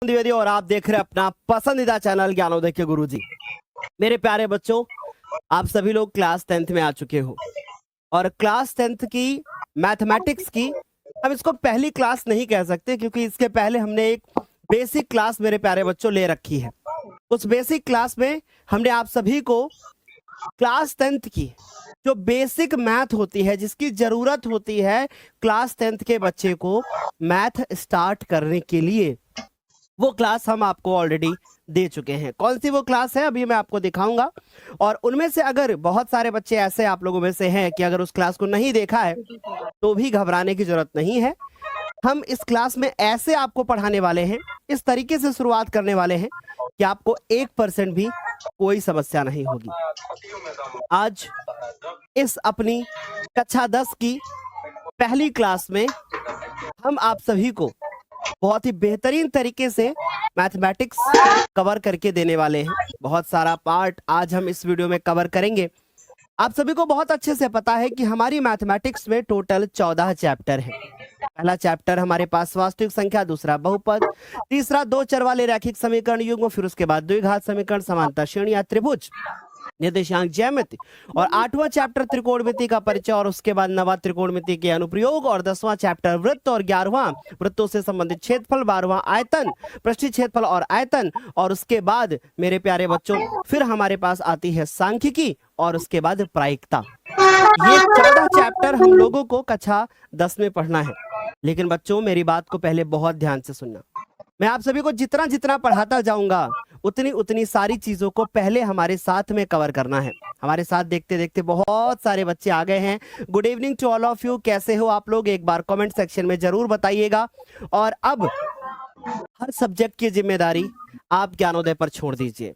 द्विवेदी और आप देख रहे हैं अपना पसंदीदा चैनल ज्ञानोदय के गुरुजी। मेरे प्यारे बच्चों, आप सभी लोग क्लास 10th में आ चुके हो और क्लास 10th की मैथमेटिक्स की हम इसको पहली क्लास नहीं कह सकते, क्योंकि इसके पहले हमने एक बेसिक क्लास मेरे प्यारे बच्चों ले रखी है। उस बेसिक क्लास में हमने आप सभी को क्लास 10th की जो बेसिक मैथ होती है, जिसकी जरूरत होती है क्लास 10th के बच्चे को मैथ स्टार्ट करने के लिए, वो क्लास हम आपको ऑलरेडी दे चुके हैं। कौन सी वो क्लास है अभी मैं आपको दिखाऊंगा। और उनमें से अगर बहुत सारे बच्चे ऐसे आप लोगों में से हैं कि अगर उस क्लास को नहीं देखा है तो भी घबराने की जरूरत नहीं है। हम इस क्लास में ऐसे आपको पढ़ाने वाले हैं, इस तरीके से शुरुआत करने वाले हैं कि आपको 1% भी कोई समस्या नहीं होगी। आज इस अपनी कक्षा 10 की पहली क्लास में हम आप सभी को बहुत ही बेहतरीन तरीके से मैथमेटिक्स कवर करके देने वाले हैं। बहुत सारा पार्ट आज हम इस वीडियो में कवर करेंगे। आप सभी को बहुत अच्छे से पता है कि हमारी मैथमेटिक्स में टोटल 14 चैप्टर हैं। पहला चैप्टर हमारे पास वास्तविक संख्या, दूसरा बहुपद, तीसरा दो चर वाले रैखिक समीकरण युग्म, फिर उसके बाद द्विघात समीकरण, समांतर श्रेणी या त्रिभुज, निर्देशांक ज्यामिति, और 8वां चैप्टर त्रिकोणमिति का परिचय, और उसके बाद 9वां त्रिकोणमिति के अनुप्रयोग, और 10वां चैप्टर वृत्त, और 11वां वृत्तों से संबंधित क्षेत्रफल, 12वां आयतन, पृष्ठीय क्षेत्रफल और आयतन, और उसके बाद मेरे प्यारे बच्चों फिर हमारे पास आती है सांख्यिकी, और उसके बाद प्रायिकता। ये 14 चैप्टर हम लोगों को कक्षा 10 में पढ़ना है। लेकिन बच्चों मेरी बात को पहले बहुत ध्यान से सुनना। मैं आप सभी को जितना जितना पढ़ाता जाऊंगा उतनी उतनी सारी चीजों को पहले हमारे साथ में कवर करना है। हमारे साथ देखते देखते बहुत सारे बच्चे आ गए हैं। Good evening to all of you. कैसे हो आप लोग, एक बार कमेंट सेक्शन में जरूर बताइएगा। और अब हर सब्जेक्ट की जिम्मेदारी आप ज्ञानोदय पर छोड़ दीजिए।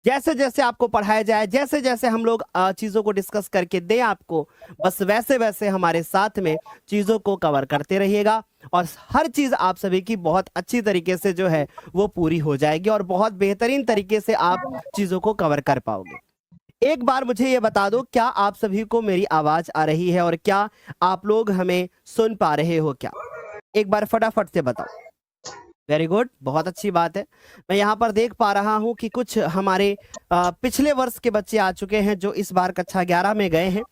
जैसे जैसे आपको पढ़ाया जाए, जैसे जैसे हम लोग चीजों को डिस्कस करके दें आपको, बस वैसे वैसे हमारे साथ में चीजों को कवर करते रहिएगा और हर चीज आप सभी की बहुत अच्छी तरीके से जो है वो पूरी हो जाएगी और बहुत बेहतरीन तरीके से आप चीजों को कवर कर पाओगे। एक बार मुझे ये बता दो, क्या आप सभी को मेरी आवाज आ रही है और क्या आप लोग हमें सुन पा रहे हो? क्या एक बार फटाफट से बताओ। वेरी गुड, बहुत अच्छी बात है। मैं यहाँ पर देख पा रहा हूँ कि कुछ हमारे पिछले वर्ष के बच्चे आ चुके हैं जो इस बार कक्षा 11 में गए हैं।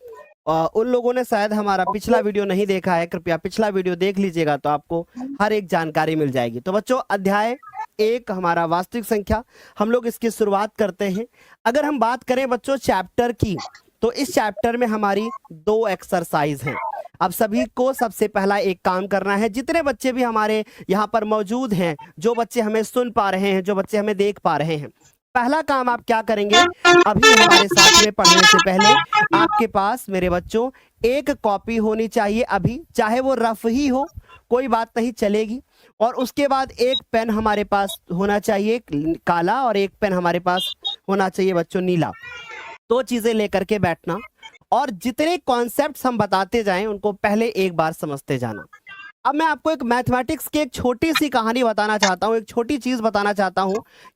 उन लोगों ने शायद हमारा पिछला वीडियो नहीं देखा है, कृपया पिछला वीडियो देख लीजिएगा तो आपको हर एक जानकारी मिल जाएगी। तो बच्चों अध्याय 1 हमारा वास्तविक संख्या, हम लोग इसकी शुरुआत करते हैं। अगर हम बात करें बच्चों चैप्टर की, तो इस चैप्टर में हमारी 2 एक्सरसाइज हैं। अब सभी को सबसे पहला एक काम करना है, जितने बच्चे भी हमारे यहाँ पर मौजूद हैं, जो बच्चे हमें सुन पा रहे हैं, जो बच्चे हमें देख पा रहे हैं, पहला काम आप क्या करेंगे, अभी हमारे साथ में पढ़ने से पहले आपके पास मेरे बच्चों एक कॉपी होनी चाहिए। अभी चाहे वो रफ ही हो कोई बात नहीं चलेगी, और उसके बाद एक पेन हमारे पास होना चाहिए काला, और एक पेन हमारे पास होना चाहिए बच्चों नीला। 2 चीजें लेकर के बैठना और जितने कॉन्सेप्ट्स हम बताते जाएं उनको पहले एक बार समझते जाना। अब मैं आपको एक मैथमेटिक्स की एक छोटी सी कहानी बताना चाहता हूं, एक छोटी चीज बताना चाहता हूं,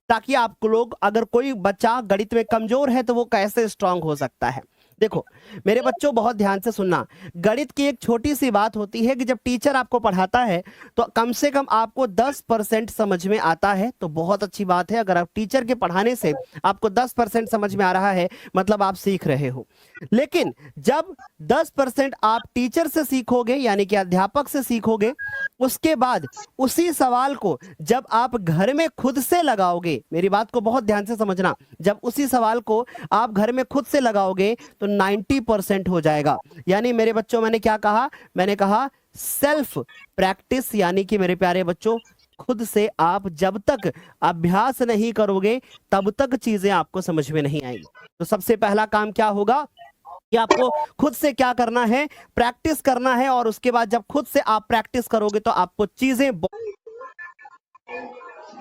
ताकि आप लोग, अगर कोई बच्चा गणित में कमजोर है तो वो कैसे स्ट्रांग हो सकता है। देखो मेरे बच्चों बहुत ध्यान से सुनना। गणित की एक छोटी सी बात होती है कि जब टीचर आपको पढ़ाता है तो कम से कम आपको 10% समझ में आता है, तो बहुत अच्छी बात है। अगर आप टीचर के पढ़ाने से आपको 10% समझ में आ रहा है मतलब आप सीख रहे हो। लेकिन जब 10% आप टीचर से सीखोगे, यानी कि अध्यापक से सीखोगे, उसके बाद उसी सवाल को जब आप घर में खुद से लगाओगे, मेरी बात को बहुत ध्यान से समझना, जब उसी सवाल को आप घर में खुद से लगाओगे तो 90% हो जाएगा। यानी मेरे बच्चों मैंने क्या कहा, मैंने कहा सेल्फ प्रैक्टिस, यानी कि मेरे प्यारे बच्चों खुद से आप जब तक अभ्यास नहीं करोगे तब तक चीजें आपको समझ में नहीं आएंगी। तो सबसे पहला काम क्या होगा कि आपको खुद से क्या करना है, प्रैक्टिस करना है। और उसके बाद जब खुद से आप प्रैक्टिस करोगे तो आपको चीजें,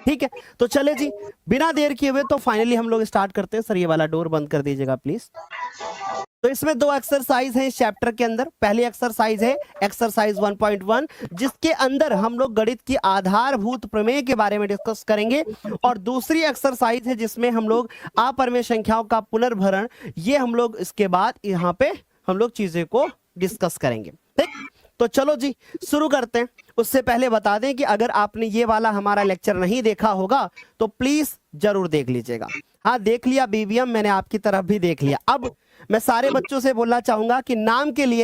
ठीक है। तो चले जी, बिना देर किए हुए तो फाइनली हम लोग स्टार्ट करते हैं। सर ये वाला डोर बंद कर दीजिएगा प्लीज। तो इसमें 2 एक्सरसाइज हैं इस चैप्टर के अंदर। पहली एक्सरसाइज है एक्सरसाइज 1.1, जिसके अंदर हम लोग गणित की आधारभूत प्रमेय के बारे में डिस्कस करेंगे, और दूसरी एक्सरसाइज है जिसमें हम लोग अपरिमेय संख्याओं का पुनर्भरण, ये हम लोग इसके बाद यहाँ पे हम लोग चीजें को डिस्कस करेंगे। ठीक, तो चलो जी शुरू करते हैं। उससे पहले बता दें कि अगर आपने ये वाला हमारा लेक्चर नहीं देखा होगा तो प्लीज जरूर देख लीजिएगा। हाँ, देख लिया बीवीएम, मैंने आपकी तरफ भी देख लिया। अब मैं सारे बच्चों से बोलना चाहूंगा कि नाम के लिए